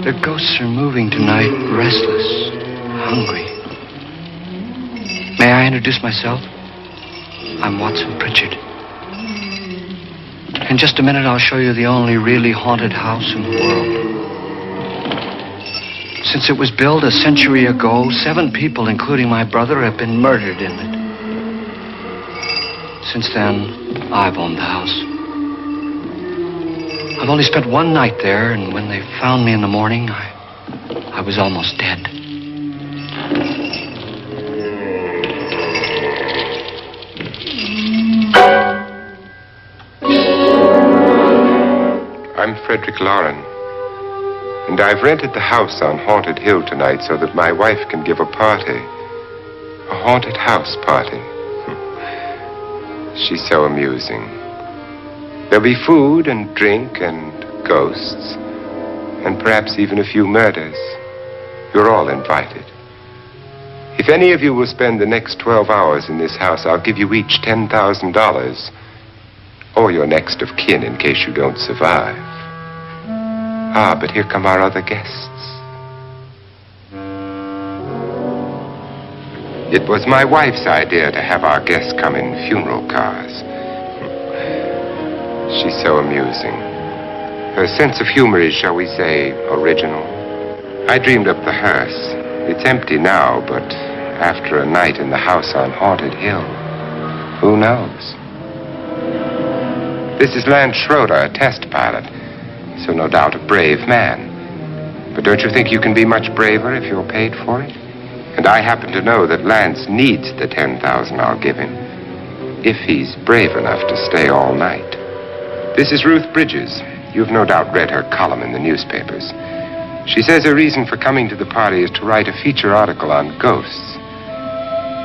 The ghosts are moving tonight, restless, hungry. May I introduce myself? I'm Watson Pritchard. In just a minute, I'll show you the only really haunted house in the world. Since it was built a century ago, 7 people, including my brother, have been murdered in it. Since then, I've owned the house. I've only spent one night there, and when they found me in the morning, I was almost dead. I'm Frederick Loren, and I've rented the house on Haunted Hill tonight so that my wife can give a party. A haunted house party. She's so amusing. There'll be food and drink and ghosts, and perhaps even a few murders. You're all invited. If any of you will spend the next 12 hours in this house, I'll give you each $10,000, or your next of kin in case you don't survive. Ah, but here come our other guests. It was my wife's idea to have our guests come in funeral cars. She's so amusing. Her sense of humor is, shall we say, original. I dreamed up the hearse. It's empty now, but after a night in the house on Haunted Hill, who knows? This is Lance Schroeder, a test pilot. So no doubt a brave man. But don't you think you can be much braver if you're paid for it? And I happen to know that Lance needs the $10,000 I'll give him, if he's brave enough to stay all night. This is Ruth Bridges. You've no doubt read her column in the newspapers. She says her reason for coming to the party is to write a feature article on ghosts.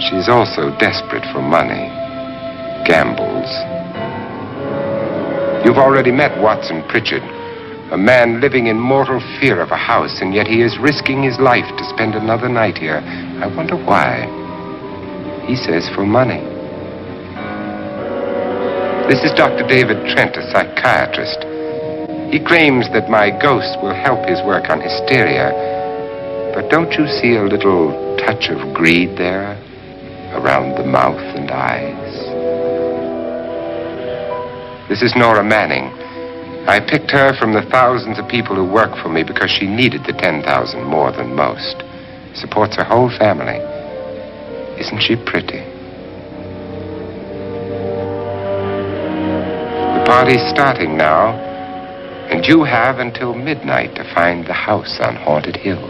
She's also desperate for money. Gambles. You've already met Watson Pritchard, a man living in mortal fear of a house, and yet he is risking his life to spend another night here. I wonder why. He says for money. This is Dr. David Trent, a psychiatrist. He claims that my ghost will help his work on hysteria. But don't you see a little touch of greed there around the mouth and eyes? This is Nora Manning. I picked her from the thousands of people who work for me because she needed the $10,000 more than most. Supports her whole family. Isn't she pretty? The party's starting now, and you have until midnight to find the house on Haunted Hill.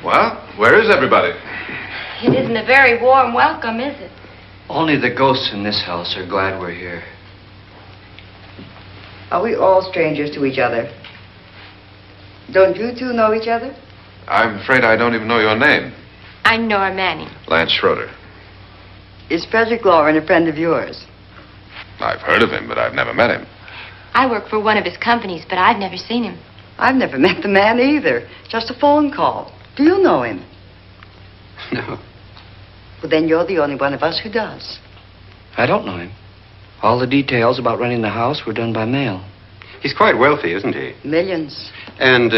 Well, where is everybody? It isn't a very warm welcome, is it? Only the ghosts in this house are glad we're here. Are we all strangers to each other? Don't you two know each other? I'm afraid I don't even know your name. I'm Nora Manning. Lance Schroeder. Is Frederick Loren a friend of yours? I've heard of him, but I've never met him. I work for one of his companies, but I've never seen him. I've never met the man either. Just a phone call. Do you know him? No, Well, then you're the only one of us who does. I don't know him. All the details about running the house were done by mail. He's quite wealthy, isn't he? Millions. And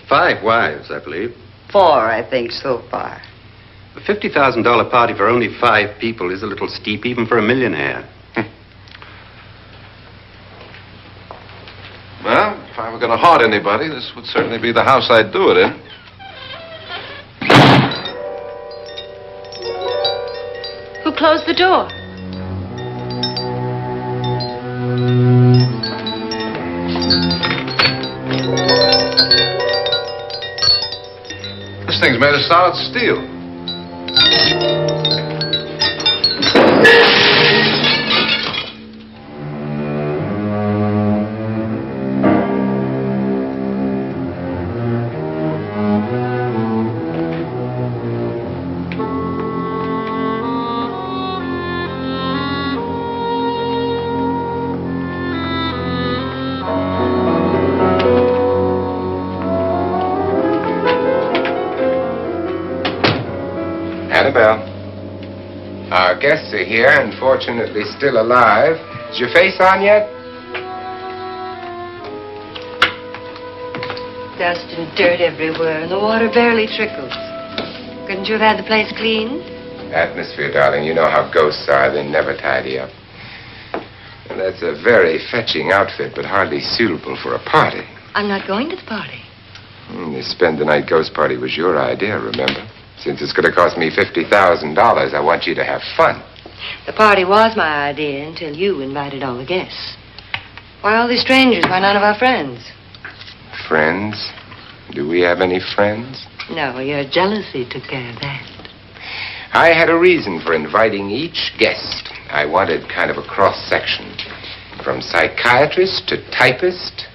5 wives, I believe. 4, I think, so far. A $50,000 party for only 5 people is a little steep, even for a millionaire. Well, if I were going to haunt anybody, this would certainly be the house I'd do it in. Who closed the door? This thing's made of solid steel. Annabelle, our guests are here, unfortunately still alive. Is your face on yet? Dust and dirt everywhere, and the water barely trickles. Couldn't you have had the place cleaned? Atmosphere, darling. You know how ghosts are. They never tidy up. And that's a very fetching outfit, but hardly suitable for a party. I'm not going to the party. The spend-the-night ghost party was your idea, remember? Since it's going to cost me $50,000, I want you to have fun. The party was my idea until you invited all the guests. Why, all these strangers were none of our friends. Friends? Do we have any friends? No, your jealousy took care of that. I had a reason for inviting each guest. I wanted kind of a cross-section. From psychiatrist to typist,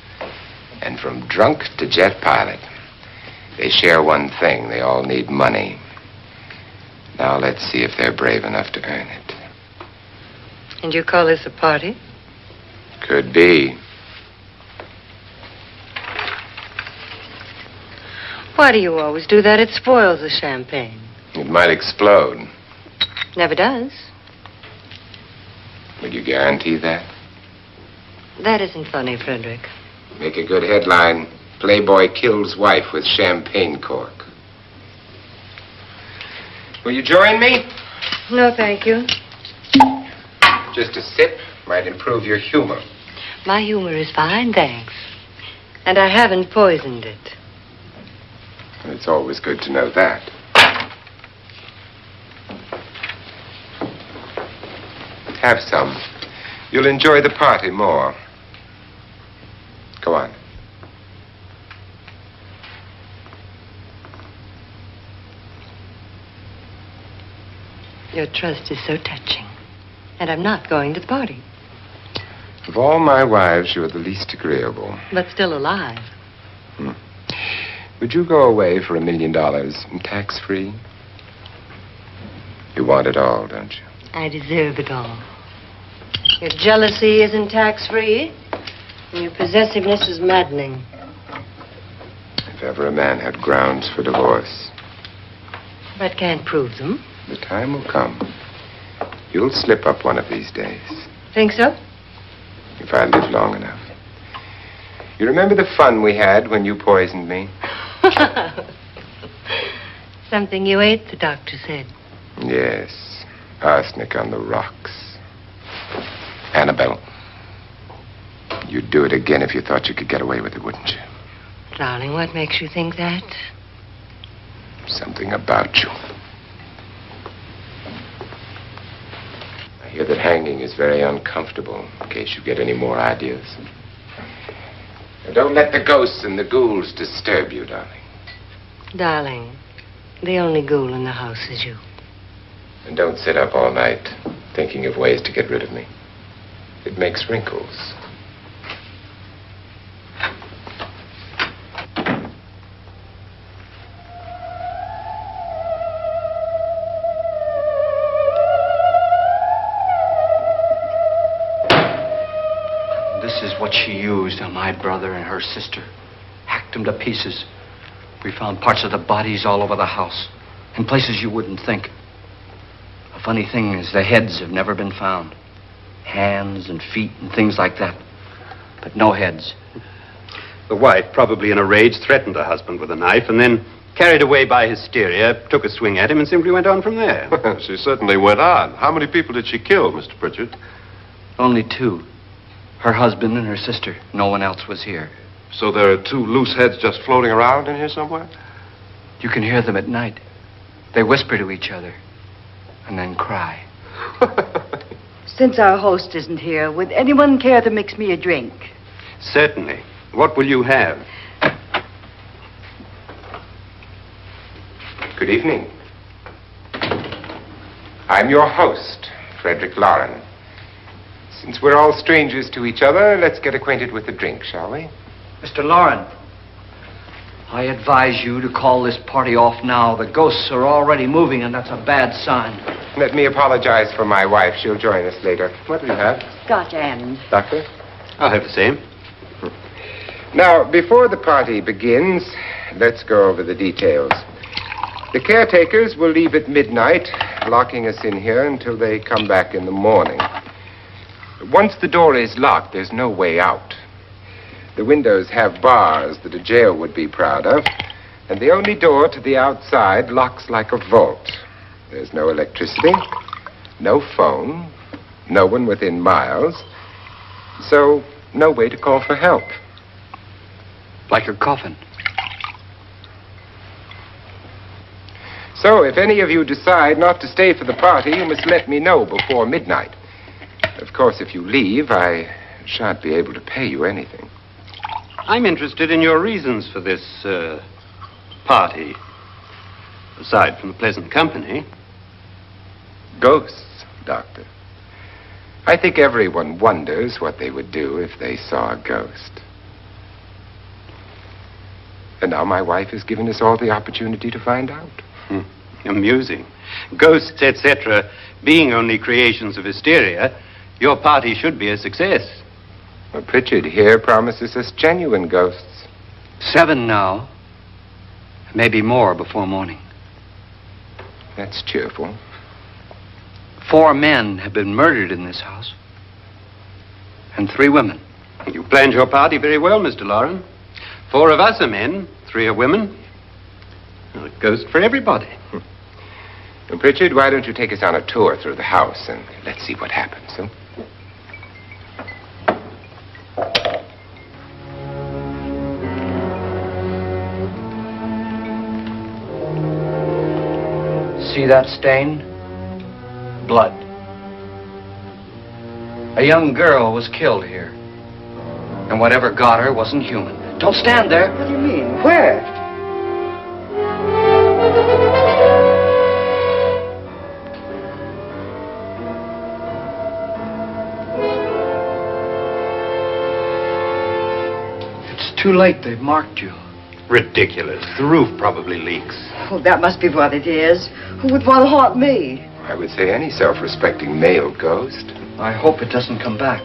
and from drunk to jet pilot. They share one thing. They all need money. Now let's see if they're brave enough to earn it. And you call this a party? Could be. Why do you always do that? It spoils the champagne. It might explode. Never does. Would you guarantee that? That isn't funny, Frederick. Make a good headline. Playboy kills wife with champagne cork. Will you join me? No, thank you. Just a sip might improve your humor. My humor is fine, thanks. And I haven't poisoned it. It's always good to know that. Have some. You'll enjoy the party more. Go on. Your trust is so touching. And I'm not going to the party. Of all my wives, you're the least agreeable. But still alive. Would you go away for $1 million tax-free? You want it all, don't you? I deserve it all. Your jealousy isn't tax-free. And your possessiveness is maddening. If ever a man had grounds for divorce. But can't prove them. The time will come. You'll slip up one of these days. Think so? If I live long enough. You remember the fun we had when you poisoned me? Something you ate, the doctor said. Yes. Arsenic on the rocks. Annabelle, you'd do it again if you thought you could get away with it, wouldn't you? Darling, what makes you think that? Something about you. I hear that hanging is very uncomfortable, in case you get any more ideas. Now, don't let the ghosts and the ghouls disturb you, darling. Darling, The only ghoul in the house is you. And don't sit up all night thinking of ways to get rid of me. It makes wrinkles. This is what she used on my brother and her sister. Hacked them to pieces. We found parts of the bodies all over the house, in places you wouldn't think. The funny thing is the heads have never been found. Hands and feet and things like that. But no heads. The wife, probably in a rage, threatened her husband with a knife and then, carried away by hysteria, took a swing at him and simply went on from there. She certainly went on. How many people did she kill, Mr. Pritchard? Only 2. Her husband and her sister. No one else was here. So there are 2 loose heads just floating around in here somewhere? You can hear them at night. They whisper to each other and then cry. Since our host isn't here, would anyone care to mix me a drink? Certainly. What will you have? Good evening. I'm your host, Frederick Loren. Since we're all strangers to each other, let's get acquainted with a drink, shall we? Mr. Loren, I advise you to call this party off now. The ghosts are already moving, and that's a bad sign. Let me apologize for my wife. She'll join us later. What do you have? Scotch and. Doctor? I'll have the same. Now, before the party begins, let's go over the details. The caretakers will leave at midnight, locking us in here until they come back in the morning. Once the door is locked, there's no way out. The windows have bars that a jail would be proud of, and the only door to the outside locks like a vault. There's no electricity, no phone, no one within miles, so no way to call for help. Like a coffin. So if any of you decide not to stay for the party, you must let me know before midnight. Of course, if you leave, I shan't be able to pay you anything. I'm interested in your reasons for this, party. Aside from the pleasant company. Ghosts, Doctor. I think everyone wonders what they would do if they saw a ghost. And now my wife has given us all the opportunity to find out. Amusing. Ghosts, etc., being only creations of hysteria, your party should be a success. Well, Pritchard here promises us genuine ghosts. 7 now. Maybe more before morning. That's cheerful. 4 men have been murdered in this house. And 3 women. You planned your party very well, Mr. Loren. 4 of us are men, 3 are women. Well, a ghost for everybody. Well, Pritchard, why don't you take us on a tour through the house and let's see what happens, huh? See that stain? Blood. A young girl was killed here. And whatever got her wasn't human. Don't stand there. What do you mean? Where? It's too late. They've marked you. Ridiculous. The roof probably leaks. Oh, that must be what it is. Who would want to haunt me? I would say any self-respecting male ghost. I hope it doesn't come back.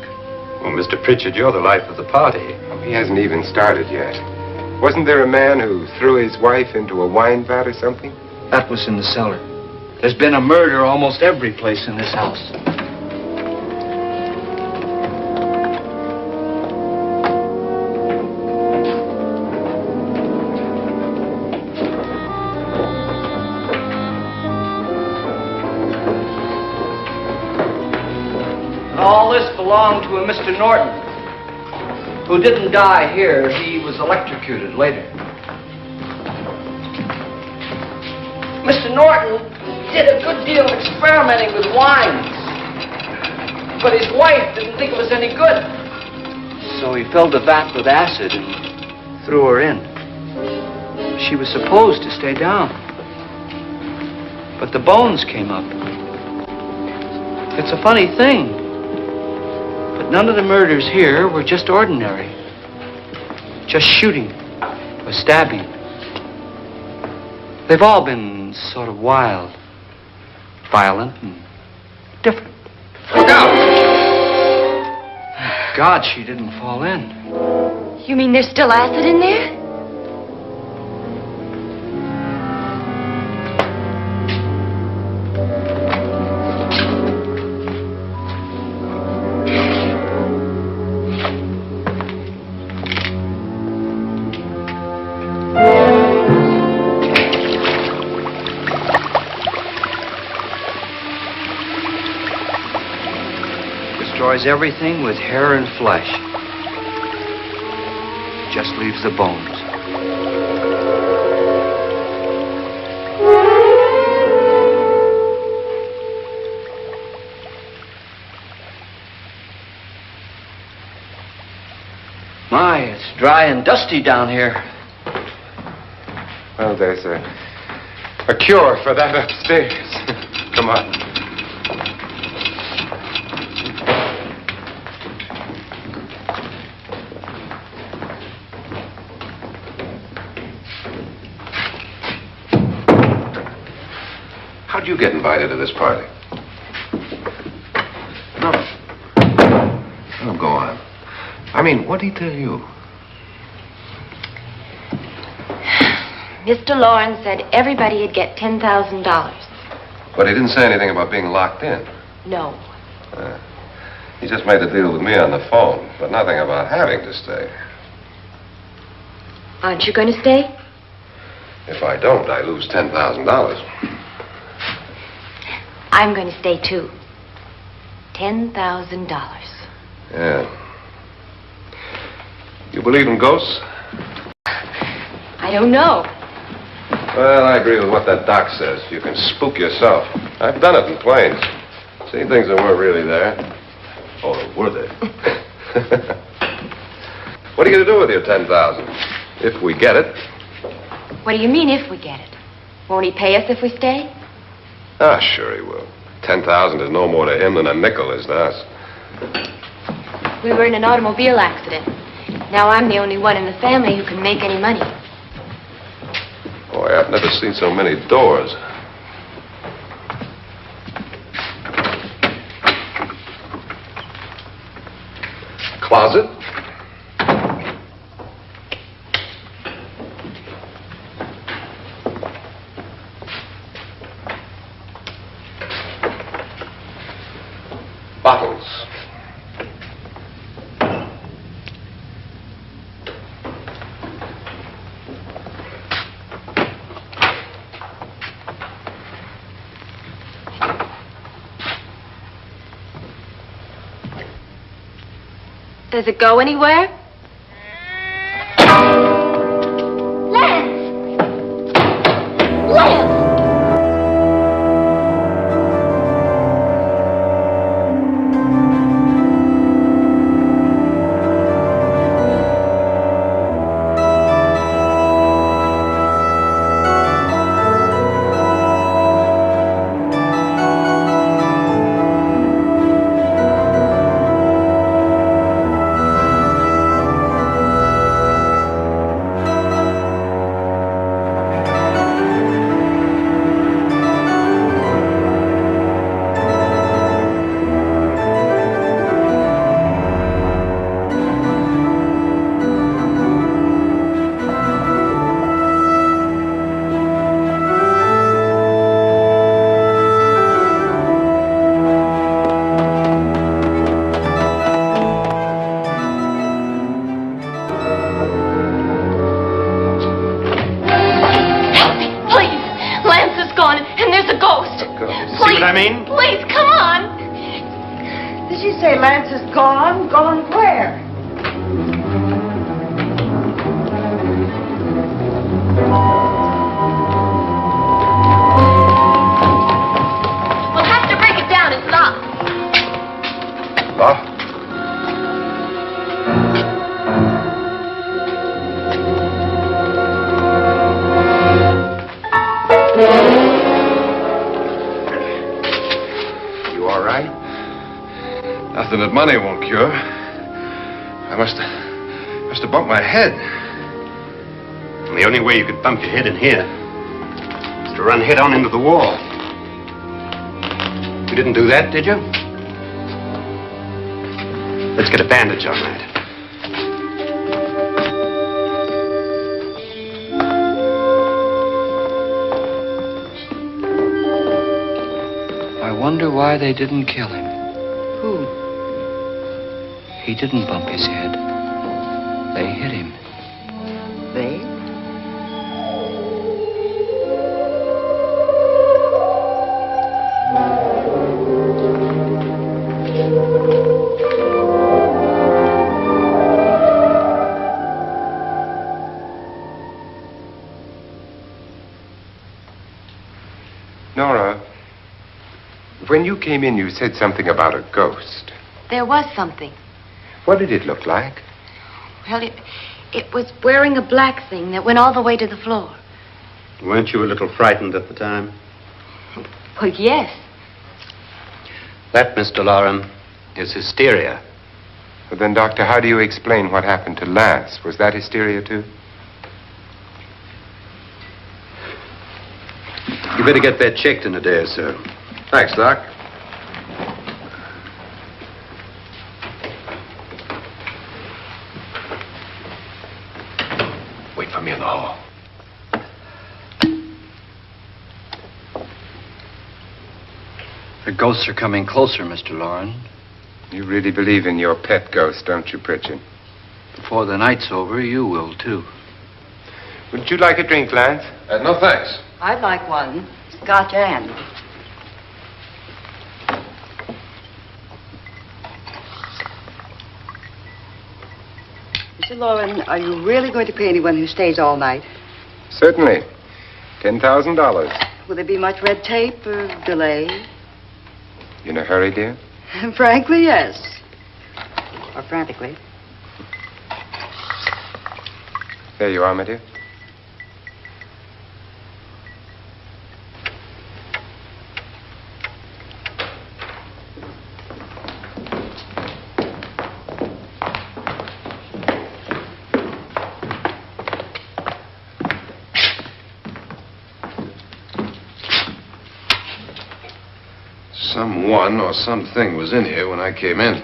Well, Mr. Pritchard, you're the life of the party. He hasn't even started yet. Wasn't there a man who threw his wife into a wine vat or something? That was in the cellar. There's been a murder almost every place in this house. All this belonged to a Mr. Norton, who didn't die here. He was electrocuted later. Mr. Norton did a good deal of experimenting with wines, but his wife didn't think it was any good. So he filled the vat with acid and threw her in. She was supposed to stay down. But the bones came up. It's a funny thing. But none of the murders here were just ordinary. Just shooting or stabbing. They've all been sort of wild, violent, and different. Look out! Thank God she didn't fall in. You mean there's still acid in there? Destroys everything with hair and flesh. Just leaves the bones. My, it's dry and dusty down here. Well, there's a cure for that upstairs. Come on. How'd you get invited to this party? No. Oh, go on. I mean, what'd he tell you? Mr. Loren said everybody'd get $10,000. But he didn't say anything about being locked in. No. He just made the deal with me on the phone, but nothing about having to stay. Aren't you going to stay? If I don't, I lose $10,000. I'm going to stay, too. $10,000. Yeah. You believe in ghosts? I don't know. Well, I agree with what that doc says. You can spook yourself. I've done it in planes. Seen things that weren't really there. Oh, were they? What are you going to do with your $10,000? If we get it. What do you mean, if we get it? Won't he pay us if we stay? Ah, sure he will. 10,000 is no more to him than a nickel is to us. We were in an automobile accident. Now I'm the only one in the family who can make any money. Boy, I've never seen so many doors. Closet? Bottles. Does it go anywhere? Lance! Lance! Please, come on. Did she say Lance is gone? Gone where? We'll have to break it down. It's locked. Locked? Nothing that money won't cure. I must have bumped my head. And the only way you could bump your head in here is to run head on into the wall. You didn't do that, did you? Let's get a bandage on that. I wonder why they didn't kill him. Who? He didn't bump his head. They hit him. They? Nora, when you came in, you said something about a ghost. There was something. What did it look like? Well, it was wearing a black thing that went all the way to the floor. Weren't you a little frightened at the time? Well, yes. That, Mr. Loren, is hysteria. Well, then, Doctor, how do you explain what happened to Lance? Was that hysteria, too? You better get that checked in a day or so. Thanks, Doc. Wait for me in the hall. The ghosts are coming closer, Mr. Loren. You really believe in your pet ghost, don't you, Pritchard? Before the night's over, you will, too. Would you like a drink, Lance? No, thanks. I'd like one. Scotch and. Mr. Loren, are you really going to pay anyone who stays all night? Certainly. $10,000. Will there be much red tape or delay? You in a hurry, dear? Frankly, yes. Or frantically. There you are, my dear. Someone or something was in here when I came in.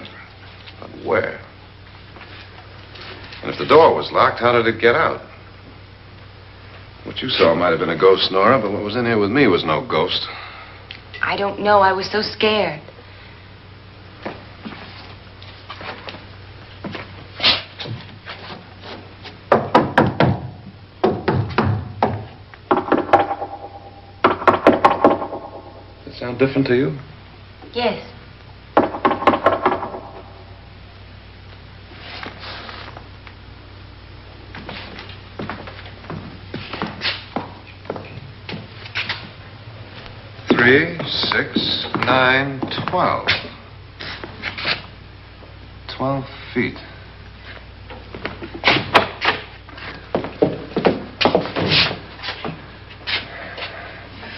But where? And if the door was locked, how did it get out? What you saw might have been a ghost, Nora, but what was in here with me was no ghost. I don't know. I was so scared. Does it sound different to you? Yes. Three, 6, 9, 12. 12 feet.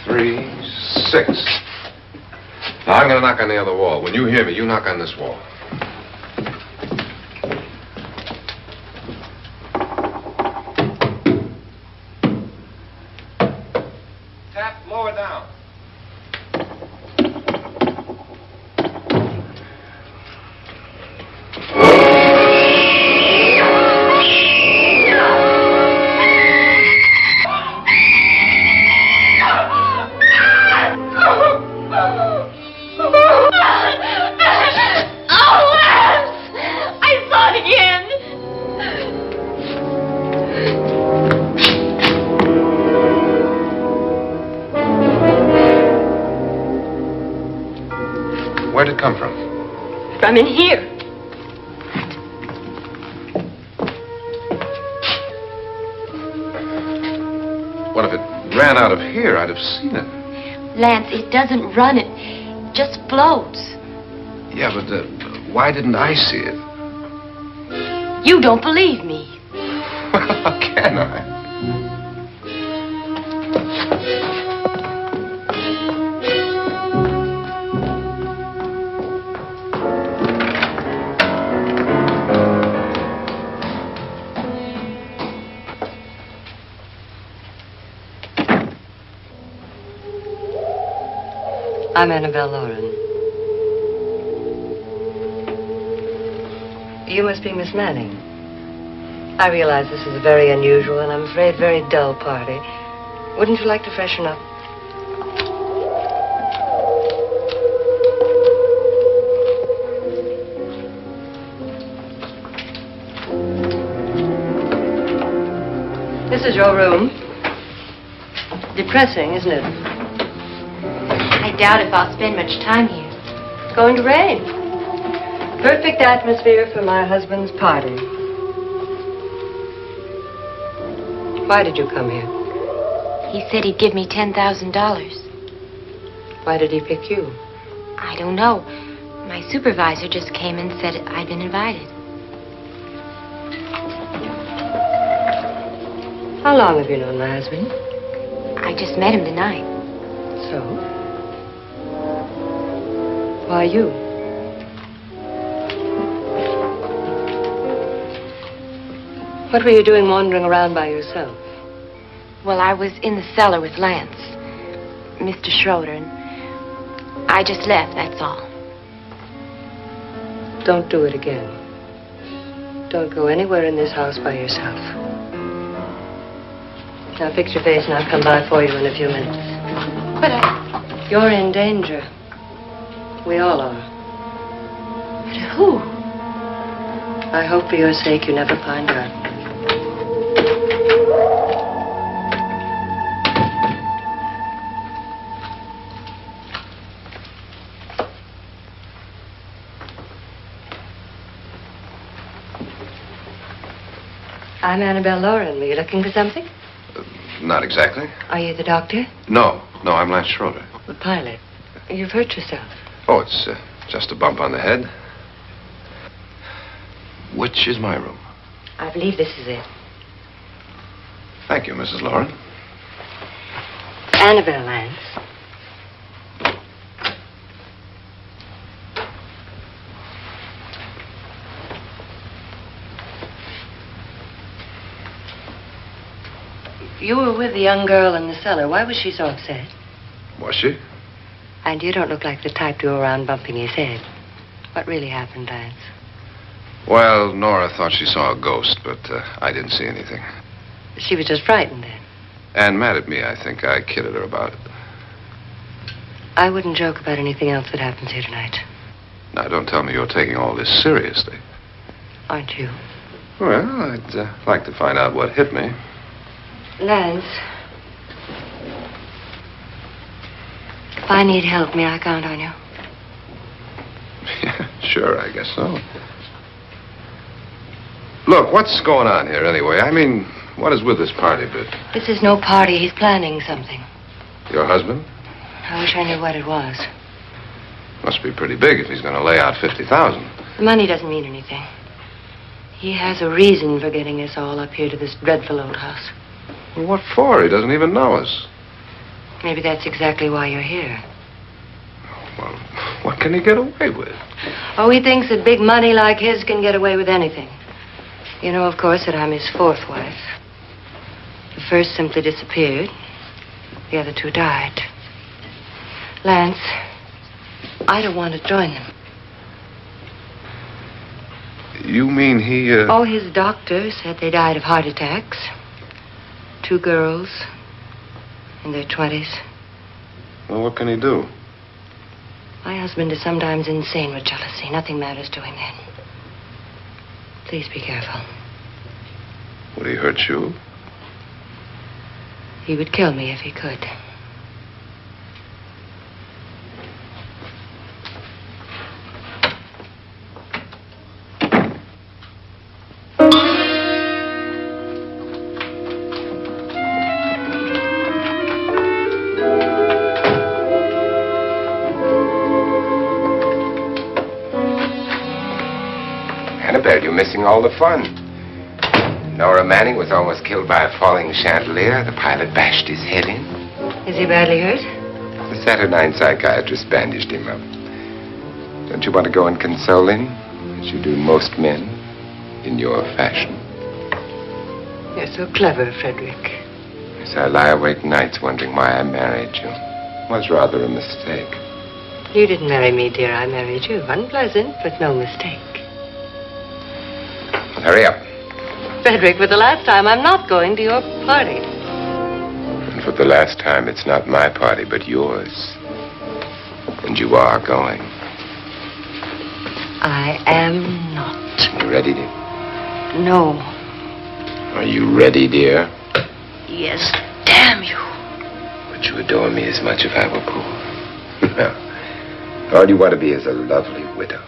Three, 6. Now, I'm going to knock on the other wall. When you hear me, you knock on this wall. Tap lower down. Where'd it come from? From in here. What if it ran out of here? I'd have seen it. Lance, it doesn't run. It just floats. Yeah, but why didn't I see it? You don't believe me. How can I? I'm Annabelle Loren. You must be Miss Manning. I realize this is a very unusual and I'm afraid very dull party. Wouldn't you like to freshen up? This is your room. Depressing, isn't it? I doubt if I'll spend much time here. It's going to rain. Perfect atmosphere for my husband's party. Why did you come here? He said he'd give me $10,000. Why did he pick you? I don't know. My supervisor just came and said I'd been invited. How long have you known my husband? I just met him tonight. So? Why you? What were you doing wandering around by yourself? Well, I was in the cellar with Lance, Mr. Schroeder, and I just left, that's all. Don't do it again. Don't go anywhere in this house by yourself. Now fix your face and I'll come by for you in a few minutes. But You're in danger. We all are. But who? I hope for your sake you never find out. I'm Annabelle Loren. Were you looking for something? Not exactly. Are you the doctor? No, I'm Lance Schroeder. The pilot. You've hurt yourself. Oh, it's just a bump on the head. Which is my room? I believe this is it. Thank you, Mrs. Loren. Annabelle, Lance. You were with the young girl in the cellar. Why was she so upset? Was she? And you don't look like the type to go around bumping his head. What really happened, Lance? Well, Nora thought she saw a ghost, but I didn't see anything. She was just frightened then. And mad at me, I think. I kidded her about it. I wouldn't joke about anything else that happens here tonight. Now, don't tell me you're taking all this seriously. Aren't you? Well, I'd like to find out what hit me. Lance. If I need help, may I count on you? Yeah, sure, I guess so. Look, what's going on here anyway? I mean, what is with this party bit? This is no party. He's planning something. Your husband? I wish I knew what it was. Must be pretty big if he's going to lay out $50,000. The money doesn't mean anything. He has a reason for getting us all up here to this dreadful old house. Well, what for? He doesn't even know us. Maybe that's exactly why you're here. Well, what can he get away with? Oh, he thinks that big money like his can get away with anything. You know, of course, that I'm his fourth wife. The first simply disappeared. The other two died. Lance, I don't want to join them. You mean he, Oh, his doctor said they died of heart attacks. 2 girls in their 20s. Well, what can he do? My husband is sometimes insane with jealousy. Nothing matters to him then. Please be careful. Would he hurt you? He would kill me if he could. Annabelle, you're missing all the fun. Nora Manning was almost killed by a falling chandelier. The pilot bashed his head in. Is he badly hurt? The Saturnine psychiatrist bandaged him up. Don't you want to go and console him, as you do most men, in your fashion? You're so clever, Frederick. As I lie awake nights wondering why I married you. It was rather a mistake. You didn't marry me, dear. I married you. Unpleasant, but no mistake. Hurry up. Frederick, for the last time, I'm not going to your party. And for the last time, it's not my party, but yours. And you are going. I am not. You ready, dear? No. Are you ready, dear? Yes, damn you. Would you adore me as much if I were poor? No. All you want to be is a lovely widow.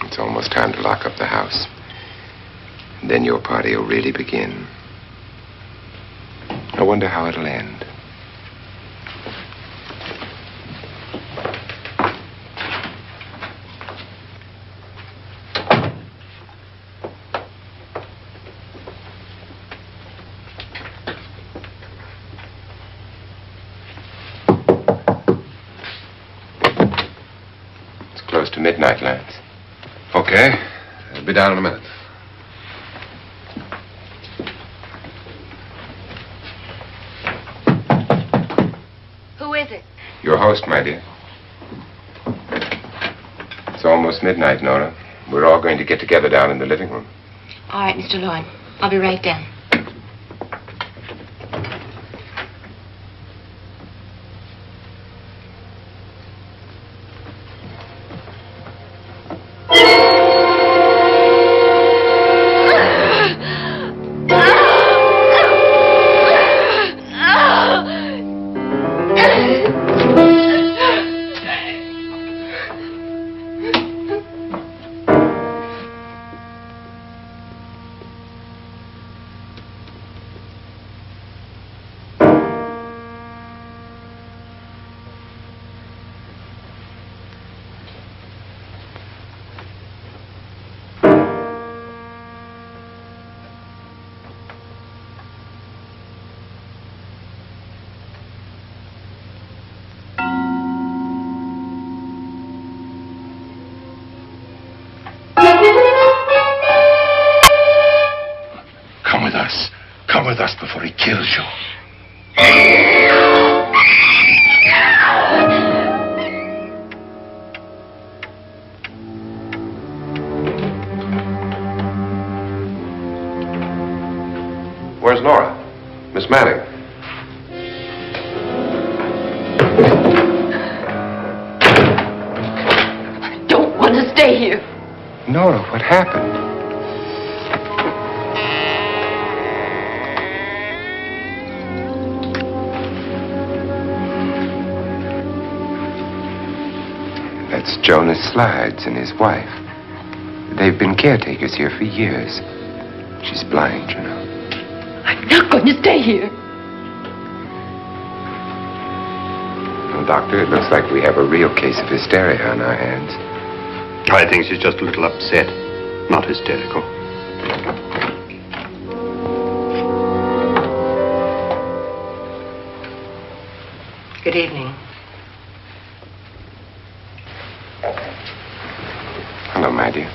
It's almost time to lock up the house. And then your party will really begin. I wonder how it'll end. It's close to midnight, Lance. Okay. I'll be down in a minute. Who is it? Your host, my dear. It's almost midnight, Nora. We're all going to get together down in the living room. All right, Mr. Loren. I'll be right down. Come with us before he kills you. Where's Nora? Miss Manning. I don't want to stay here. Nora, what happened? That's Jonas Slides and his wife. They've been caretakers here for years. She's blind, you know. I'm not going to stay here. Well, Doctor, it looks like we have a real case of hysteria on our hands. I think she's just a little upset, not hysterical. Good evening. Hello, my dear.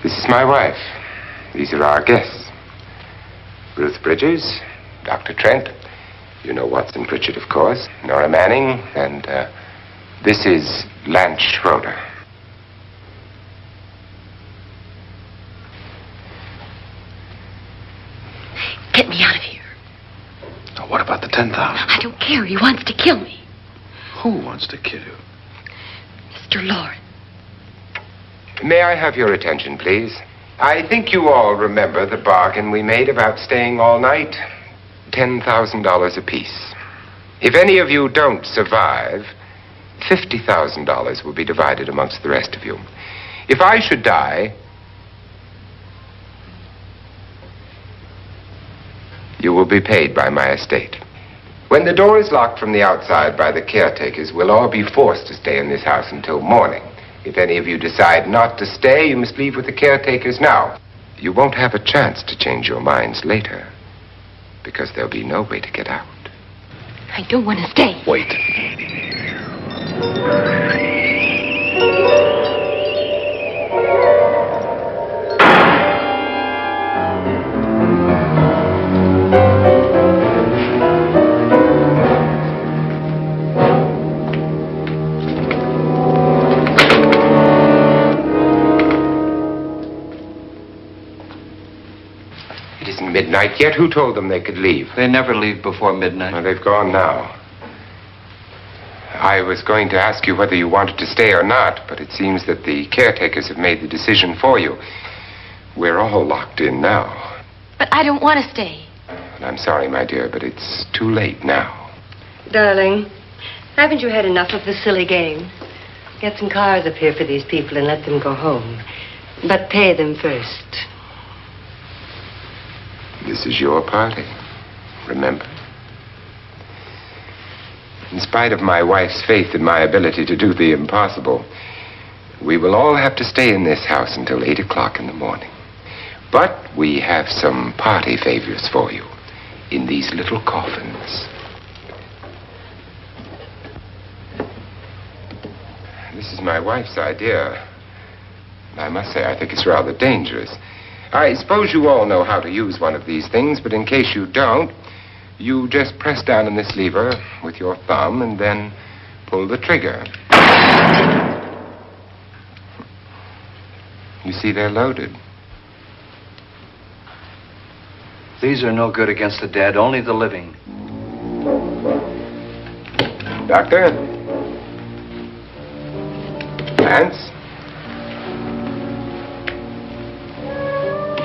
This is my wife. These are our guests. Ruth Bridges, Dr. Trent. You know Watson Pritchard, of course. Nora Manning, and this is Lance Schroeder. Get me out of here. Now, what about the 10,000? I don't care. He wants to kill me. Who wants to kill you? Mr. Loren. May I have your attention, please? I think you all remember the bargain we made about staying all night. $10,000 apiece. If any of you don't survive, $50,000 will be divided amongst the rest of you. If I should die, you will be paid by my estate. When the door is locked from the outside by the caretakers, we'll all be forced to stay in this house until morning. If any of you decide not to stay, you must leave with the caretakers now. You won't have a chance to change your minds later, because there'll be no way to get out. I don't want to stay. Wait. midnight yet? Who told them they could leave? They never leave before midnight. Well, they've gone now. I was going to ask you whether you wanted to stay or not, but it seems that the caretakers have made the decision for you. We're all locked in now. But I don't want to stay. And I'm sorry, my dear, but it's too late now. Darling, haven't you had enough of the silly game? Get some cars up here for these people and let them go home. But pay them first. This is your party, remember? In spite of my wife's faith in my ability to do the impossible, we will all have to stay in this house until 8 o'clock in the morning. But we have some party favors for you in these little coffins. This is my wife's idea. I must say, I think it's rather dangerous. I suppose you all know how to use one of these things, but in case you don't, you just press down on this lever with your thumb and then pull the trigger. You see, they're loaded. These are no good against the dead, only the living. Doctor? Lance?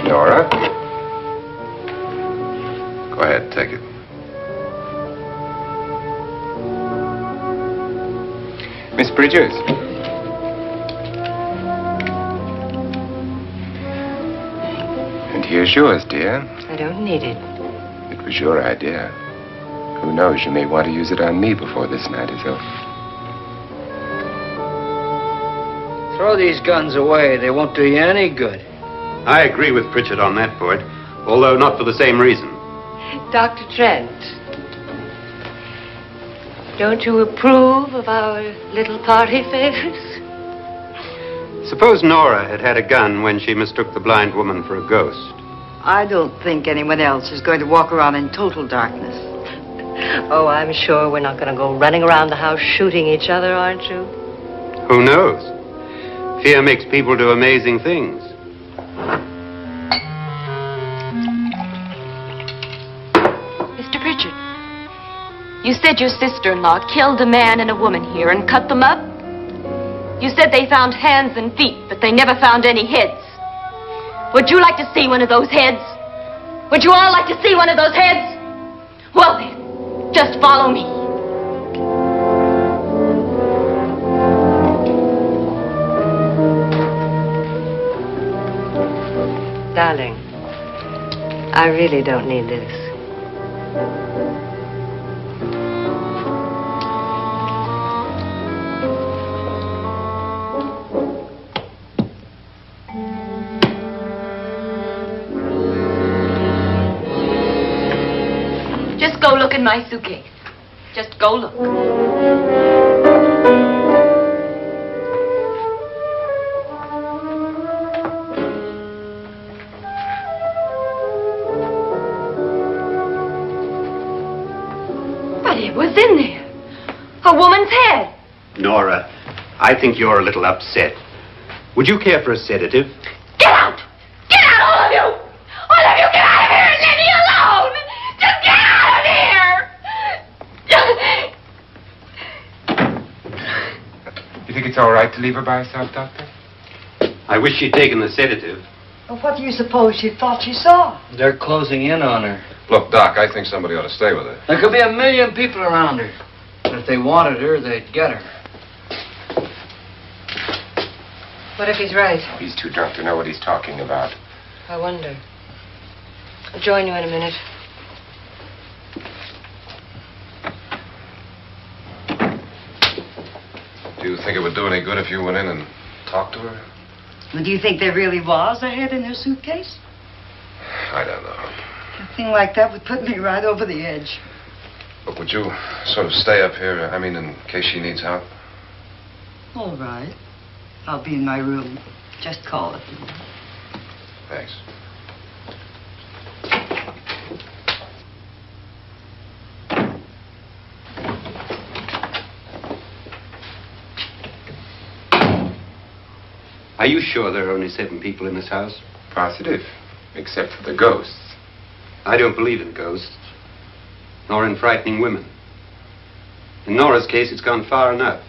Nora? Go ahead, take it. Miss Bridges? And here's yours, dear. I don't need it. It was your idea. Who knows, you may want to use it on me before this night is over. Throw these guns away. They won't do you any good. I agree with Pritchard on that point, although not for the same reason. Dr. Trent, don't you approve of our little party favors? Suppose Nora had had a gun when she mistook the blind woman for a ghost. I don't think anyone else is going to walk around in total darkness. Oh, I'm sure we're not going to go running around the house shooting each other, aren't you? Who knows? Fear makes people do amazing things. Mr. Pritchard, you said your sister-in-law killed a man and a woman here and cut them up? You said they found hands and feet, but they never found any heads. Would you like to see one of those heads? Would you all like to see one of those heads? Well then, just follow me. Darling, I really don't need this. Just go look in my suitcase. Just go look. But it was in there. A woman's head. Nora, I think you're a little upset. Would you care for a sedative? Get out! Get out, all of you! All of you, get out of here and leave me alone! Just get out of here! You think it's all right to leave her by herself, Doctor? I wish she'd taken the sedative. Well, what do you suppose she thought she saw? They're closing in on her. Look, Doc, I think somebody ought to stay with her. There could be 1,000,000 people around her. If they wanted her, they'd get her. What if he's right? He's too drunk to know what he's talking about. I wonder. I'll join you in a minute. Do you think it would do any good if you went in and talked to her? Well, do you think there really was a head in her suitcase? I don't know. A thing like that would put me right over the edge. Look, would you sort of stay up here, I mean, in case she needs help? All right. I'll be in my room. Just call it. Thanks. Are you sure there are only 7 people in this house? Positive, except for the ghosts. I don't believe in ghosts, nor in frightening women. In Nora's case, it's gone far enough.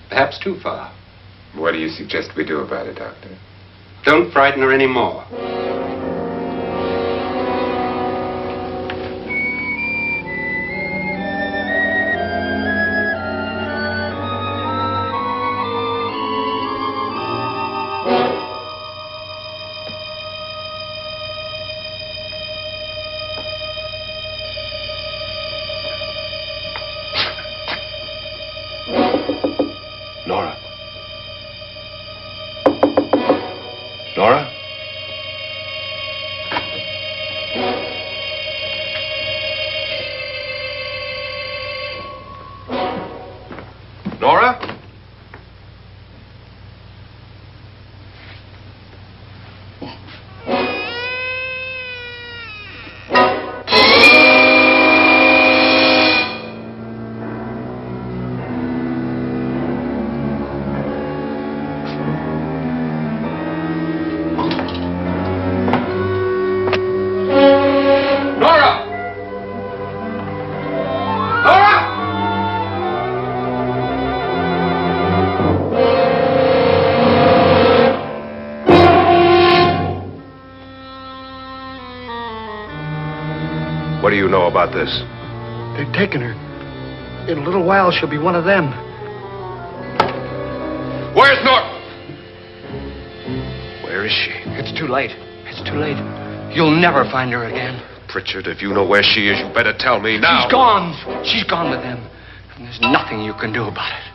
Perhaps too far. What do you suggest we do about it, Doctor? Don't frighten her anymore. Nora? Nora? Nora? What do you know about this? They've taken her. In a little while, she'll be one of them. Where's Nora? Where is she? It's too late. It's too late. You'll never find her again. Pritchard, if you know where she is, you better tell me now. She's gone. She's gone with them. And there's nothing you can do about it.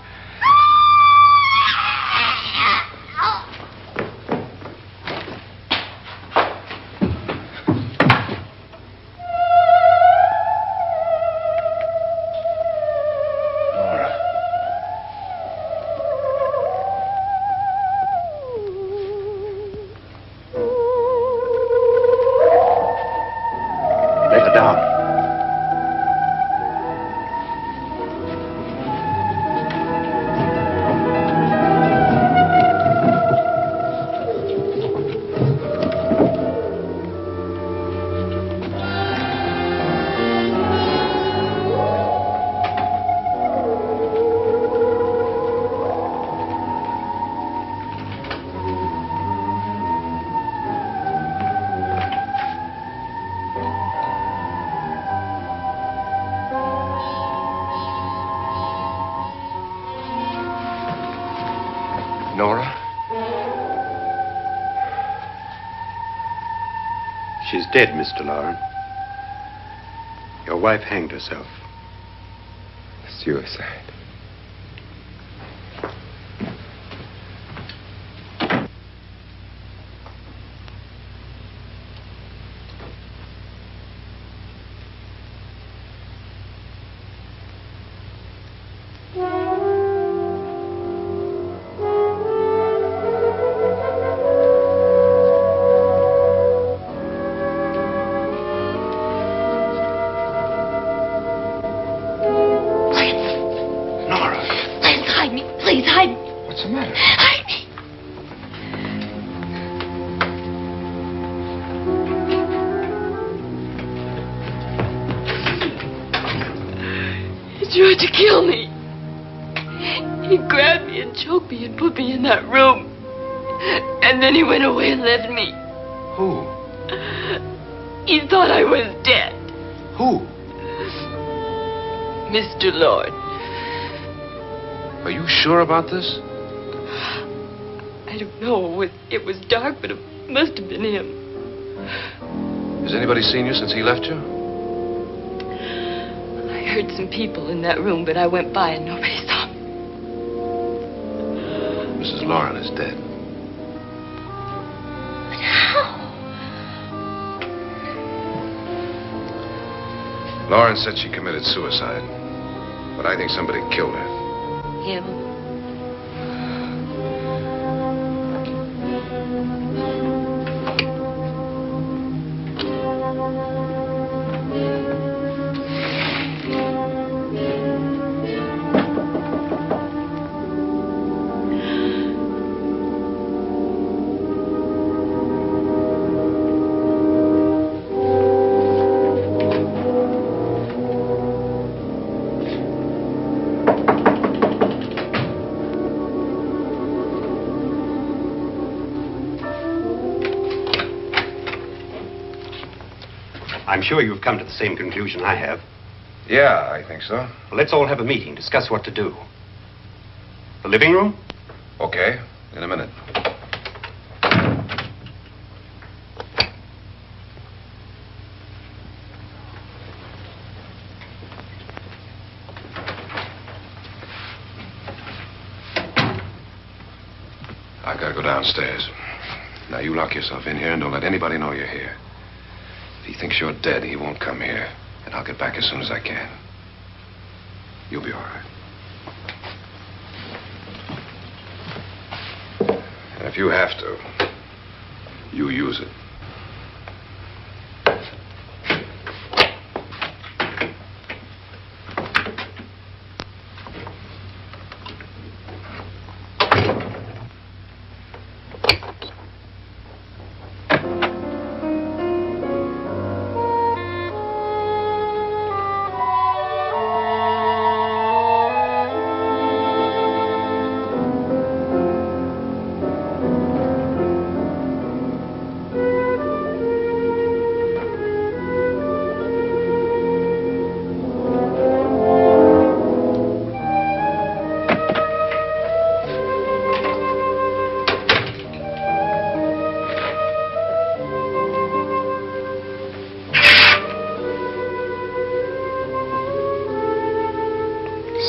Nora? She's dead, Mr. Loren. Your wife hanged herself. Suicide. Tried to kill me. He grabbed me and choked me and put me in that room. And then he went away and left me. Who? He thought I was dead. Who? Mr. Lord. Are you sure about this? I don't know. It was dark, but it must have been him. Has anybody seen you since he left you? I heard some people in that room, but I went by and nobody saw me. Mrs. Loren is dead. But how? Loren said she committed suicide, but I think somebody killed her. Him? I'm sure you've come to the same conclusion I have. Yeah, I think so. Well, let's all have a meeting, discuss what to do. The living room? Okay, in a minute. I gotta go downstairs. Now, you lock yourself in here and don't let anybody know you're here. If he thinks you're dead, he won't come here. And I'll get back as soon as I can. You'll be all right. And if you have to, you use it.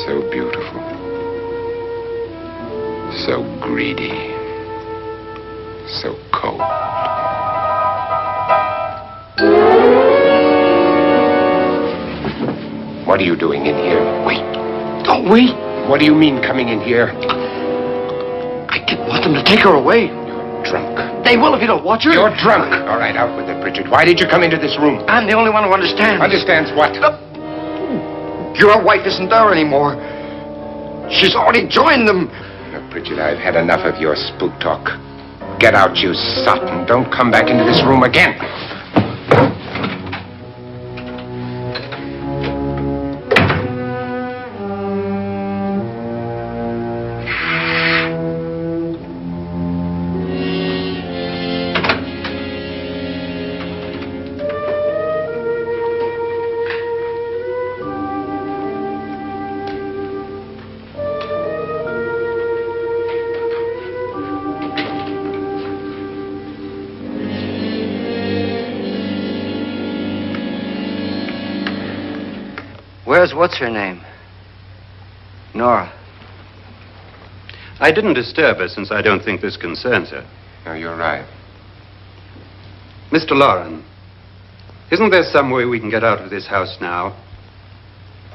So beautiful. So greedy. So cold. What are you doing in here? Wait. Don't wait. What do you mean coming in here? I didn't want them to take her away. You're drunk. They will if you don't watch her. You're drunk. All right, out with it, Bridget. Why did you come into this room? I'm the only one who understands. Understands what? Your wife isn't there anymore. She's already joined them. Look, Bridget, I've had enough of your spook talk. Get out, you sot, and don't come back into this room again. Where's what's-her-name? Nora. I didn't disturb her since I don't think this concerns her. No, you're right. Mr. Loren, isn't there some way we can get out of this house now?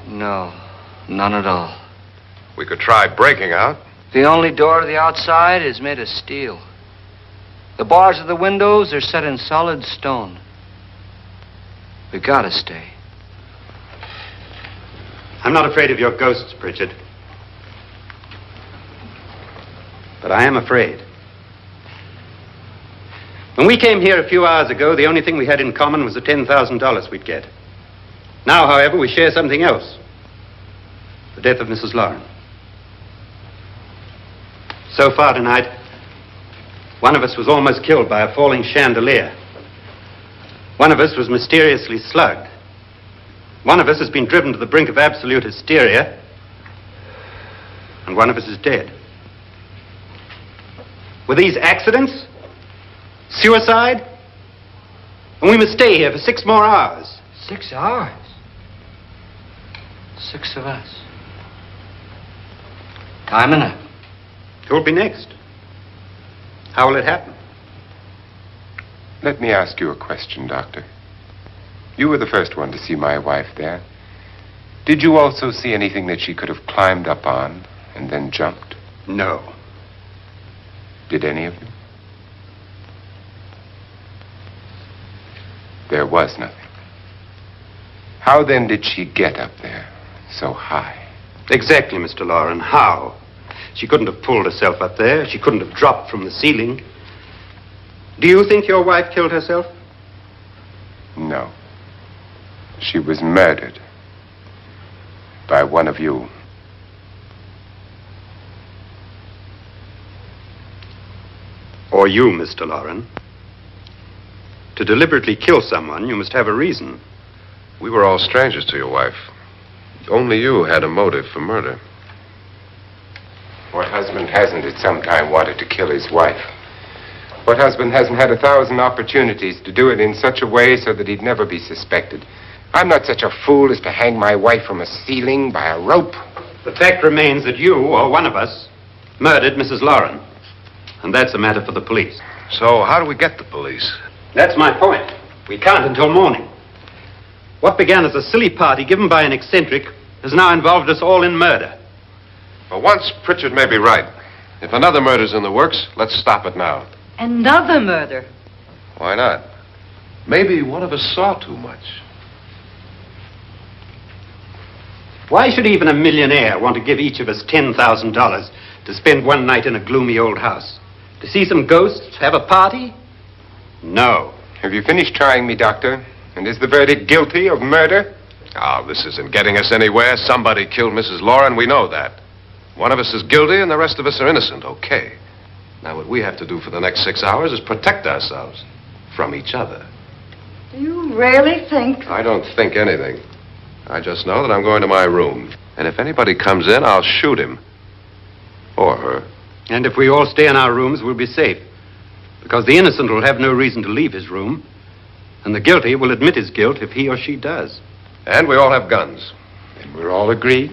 No, none at all. We could try breaking out. The only door to the outside is made of steel. The bars of the windows are set in solid stone. We gotta stay. I'm not afraid of your ghosts, Bridget. But I am afraid. When we came here a few hours ago, the only thing we had in common was the $10,000 we'd get. Now, however, we share something else. The death of Mrs. Loren. So far tonight, one of us was almost killed by a falling chandelier. One of us was mysteriously slugged. One of us has been driven to the brink of absolute hysteria, and one of us is dead. Were these accidents? Suicide? And we must stay here for 6 more hours. 6 hours? 6 of us. Time enough. Who'll be next? How will it happen? Let me ask you a question, Doctor. You were the first one to see my wife there. Did you also see anything that she could have climbed up on and then jumped? No. Did any of you? There was nothing. How then did she get up there so high? Exactly, Mr. Loren. How? She couldn't have pulled herself up there. She couldn't have dropped from the ceiling. Do you think your wife killed herself? No. She was murdered by one of you. Or you, Mr. Loren. To deliberately kill someone, you must have a reason. We were all strangers to your wife. Only you had a motive for murder. What husband hasn't at some time wanted to kill his wife? What husband hasn't had 1,000 opportunities to do it in such a way so that he'd never be suspected? I'm not such a fool as to hang my wife from a ceiling by a rope. The fact remains that you, or one of us, murdered Mrs. Loren. And that's a matter for the police. So how do we get the police? That's my point. We can't until morning. What began as a silly party given by an eccentric has now involved us all in murder. For once, Pritchard may be right. If another murder's in the works, let's stop it now. Another murder? Why not? Maybe one of us saw too much. Why should even a millionaire want to give each of us $10,000 to spend one night in a gloomy old house? To see some ghosts, have a party? No. Have you finished trying me, Doctor? And is the verdict guilty of murder? Oh, this isn't getting us anywhere. Somebody killed Mrs. Loren. We know that. One of us is guilty and the rest of us are innocent. Okay. Now, what we have to do for the next 6 hours is protect ourselves from each other. Do you really think? I don't think anything. I just know that I'm going to my room. And if anybody comes in, I'll shoot him. Or her. And if we all stay in our rooms, we'll be safe. Because the innocent will have no reason to leave his room. And the guilty will admit his guilt if he or she does. And we all have guns. And we're all agreed?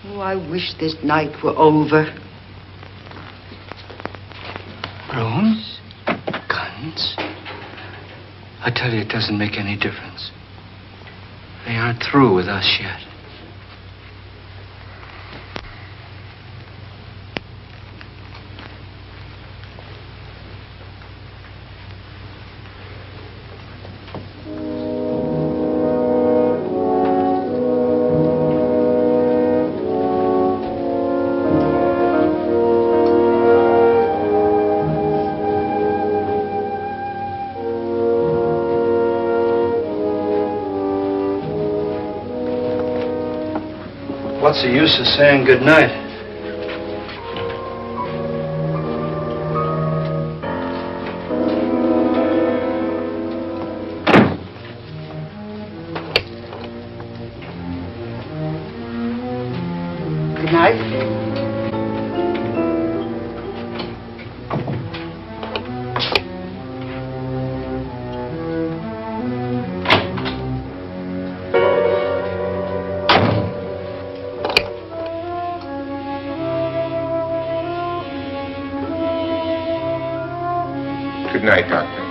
Oh, I wish this night were over. Rooms? Guns? I tell you, it doesn't make any difference. They aren't through with us yet. What's the use of saying good night? Good night. Good night, Doctor.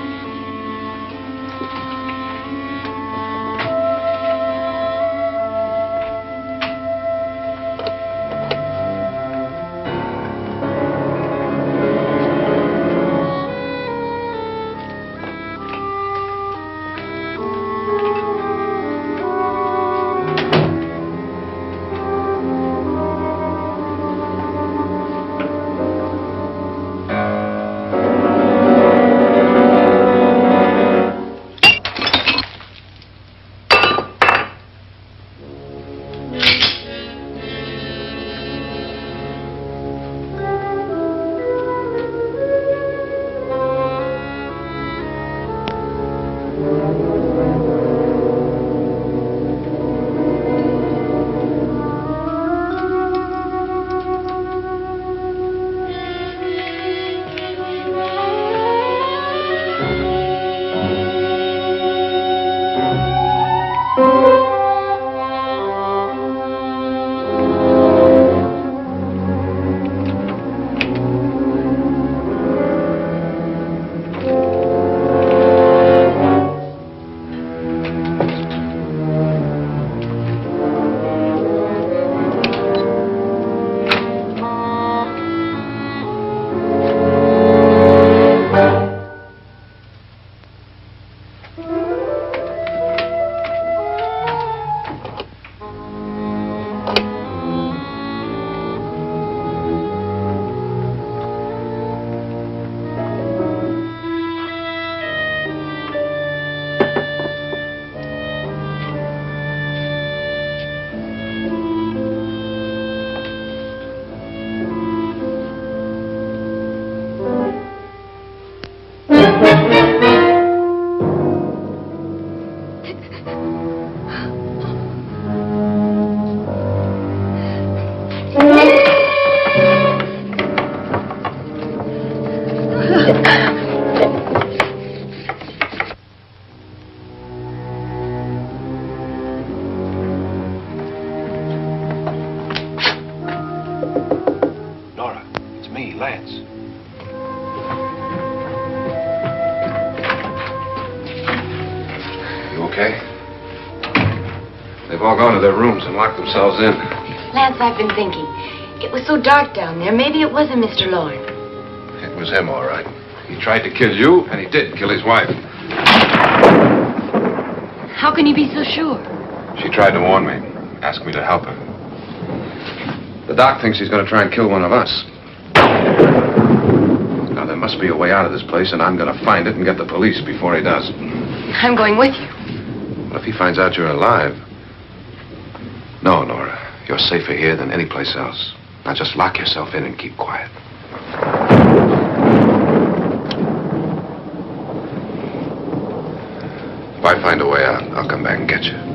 all gone to their rooms and locked themselves in. Lance, I've been thinking. It was so dark down there. Maybe it wasn't Mr. Loren. It was him, all right. He tried to kill you, and he did kill his wife. How can you be so sure? She tried to warn me, asked me to help her. The doc thinks he's going to try and kill one of us. Now, there must be a way out of this place, and I'm going to find it and get the police before he does. I'm going with you. What if he finds out you're alive? No, Nora. You're safer here than any place else. Now just lock yourself in and keep quiet. If I find a way out, I'll come back and get you.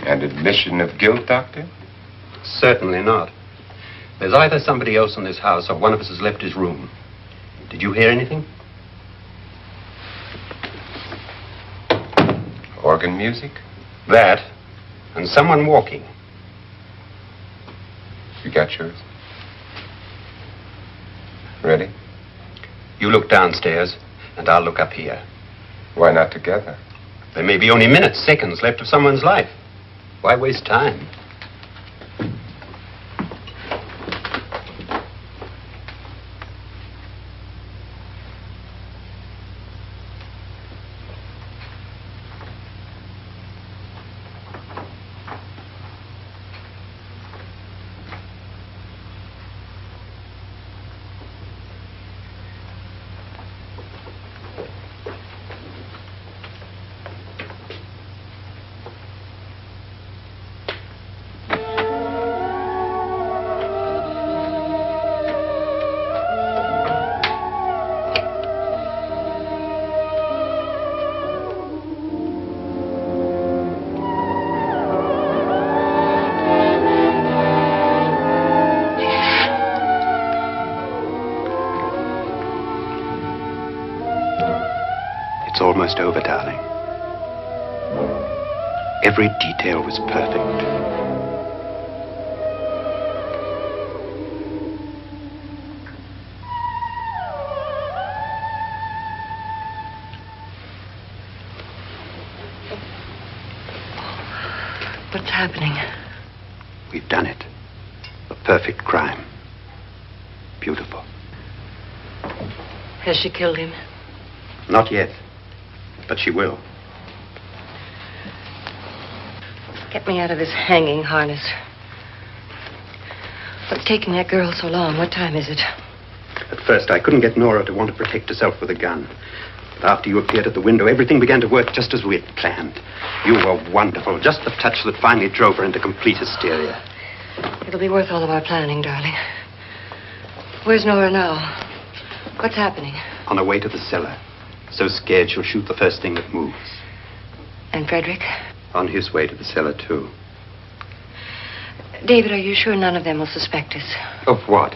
An admission of guilt, Doctor? Certainly not. There's either somebody else in this house or one of us has left his room. Did you hear anything? Organ music? That, and someone walking. You got yours? Ready? You look downstairs, and I'll look up here. Why not together? There may be only minutes, seconds left of someone's life. Why waste time? It's almost over, darling. Every detail was perfect. What's happening? We've done it. A perfect crime. Beautiful. Has she killed him? Not yet. But she will. Get me out of this hanging harness. What's taking that girl so long? What time is it? At first, I couldn't get Nora to want to protect herself with a gun. But after you appeared at the window, everything began to work just as we had planned. You were wonderful. Just the touch that finally drove her into complete hysteria. It'll be worth all of our planning, darling. Where's Nora now? What's happening? On her way to the cellar. So scared she'll shoot the first thing that moves. And Frederick? On his way to the cellar, too. David, are you sure none of them will suspect us? Of what?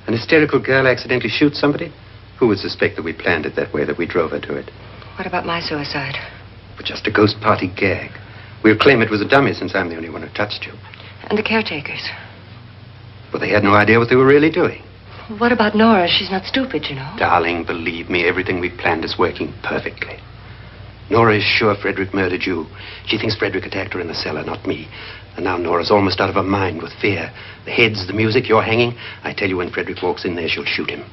An hysterical girl accidentally shoots somebody? Who would suspect that we planned it that way, that we drove her to it? What about my suicide? But just a ghost party gag. We'll claim it was a dummy since I'm the only one who touched you. And the caretakers? But they had no idea what they were really doing. What about Nora? She's not stupid, you know. Darling, believe me, everything we planned is working perfectly. Nora is sure Frederick murdered you. She thinks Frederick attacked her in the cellar, not me. And now Nora's almost out of her mind with fear. The heads, the music, you're hanging. I tell you, when Frederick walks in there, she'll shoot him.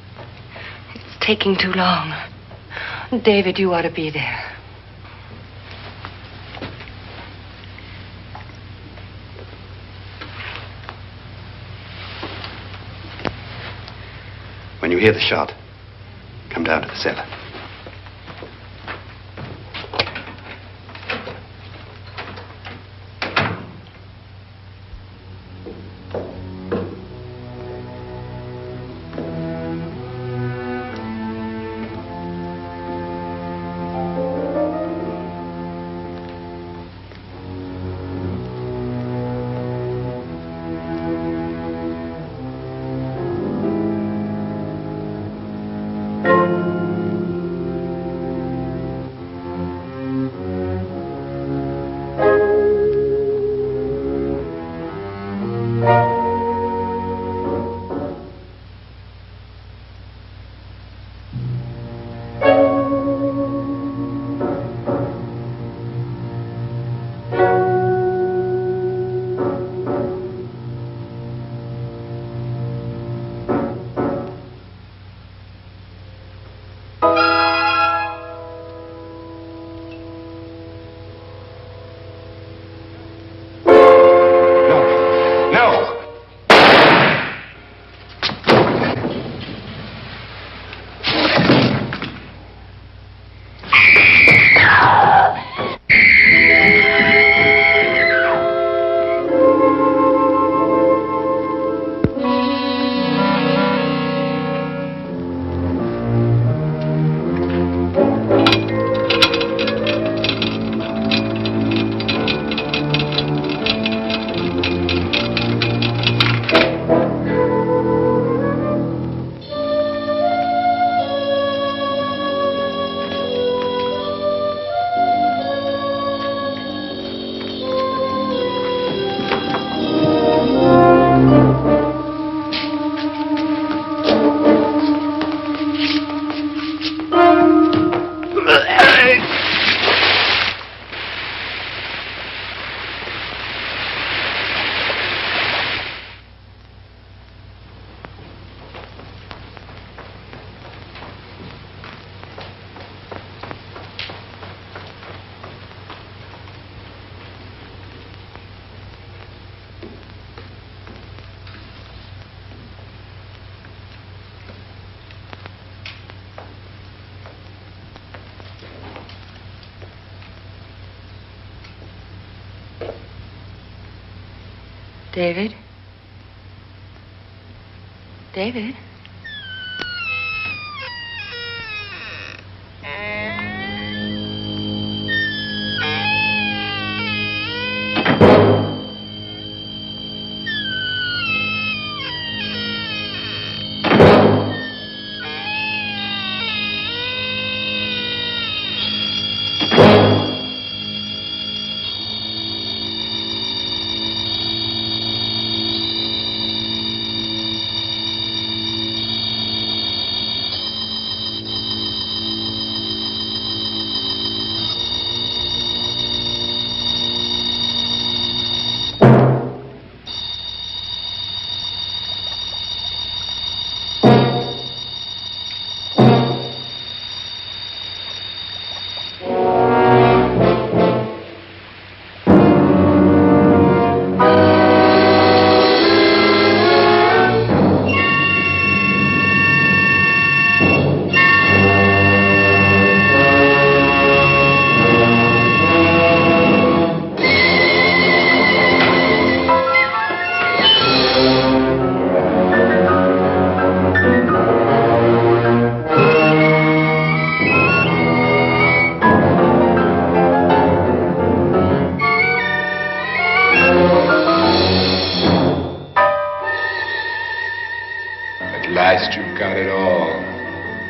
It's taking too long. David, you ought to be there. When you hear the shot, come down to the cellar. David? David?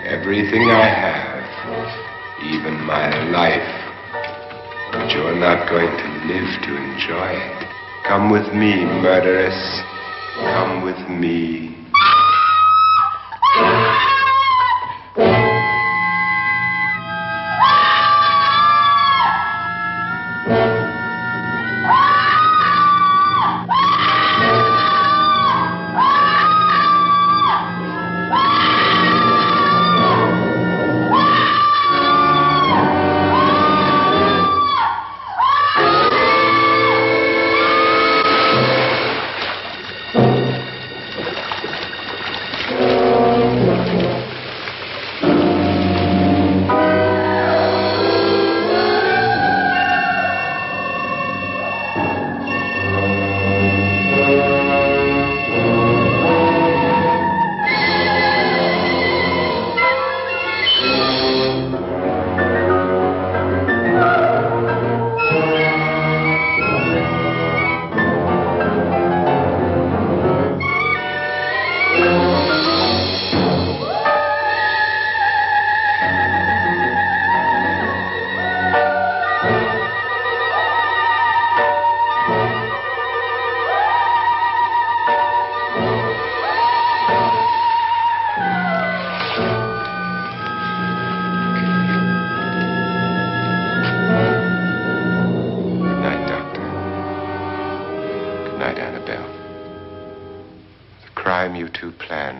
Everything I have, even my life. But you're not going to live to enjoy it. Come with me, murderess. Come with me.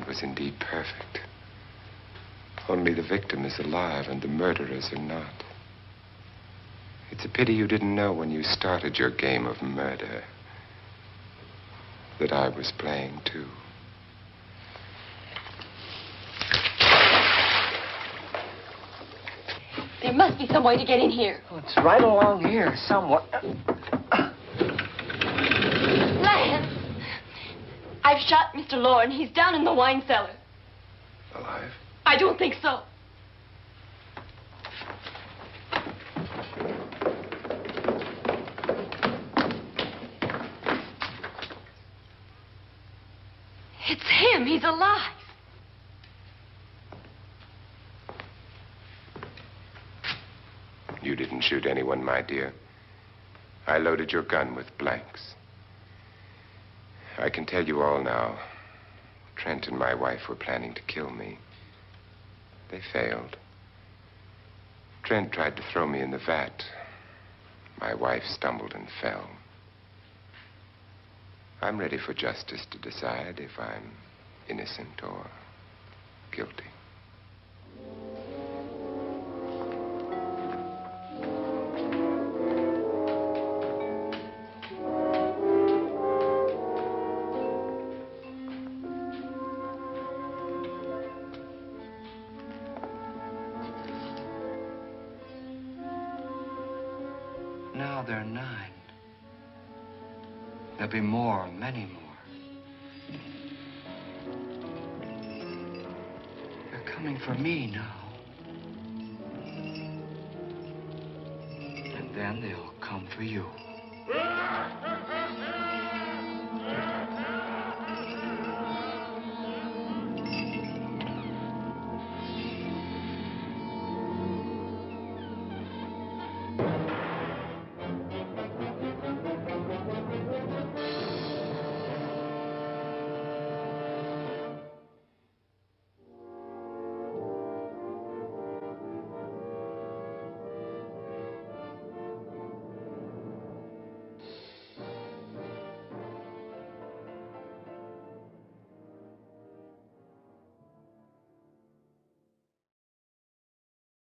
Was indeed perfect. Only the victim is alive and the murderers are not. It's a pity you didn't know when you started your game of murder that I was playing too. There must be some way to get in here. Oh, it's right along here somewhere. Lance! I've shot Mr. Loren. He's down in the wine cellar. Alive? I don't think so. It's him. He's alive. You didn't shoot anyone, my dear. I loaded your gun with blanks. I can tell you all now. Trent and my wife were planning to kill me. They failed. Trent tried to throw me in the vat. My wife stumbled and fell. I'm ready for justice to decide if I'm innocent or guilty. Now they're 9. There'll be more, many more. They're coming for me now. And then they'll come for you.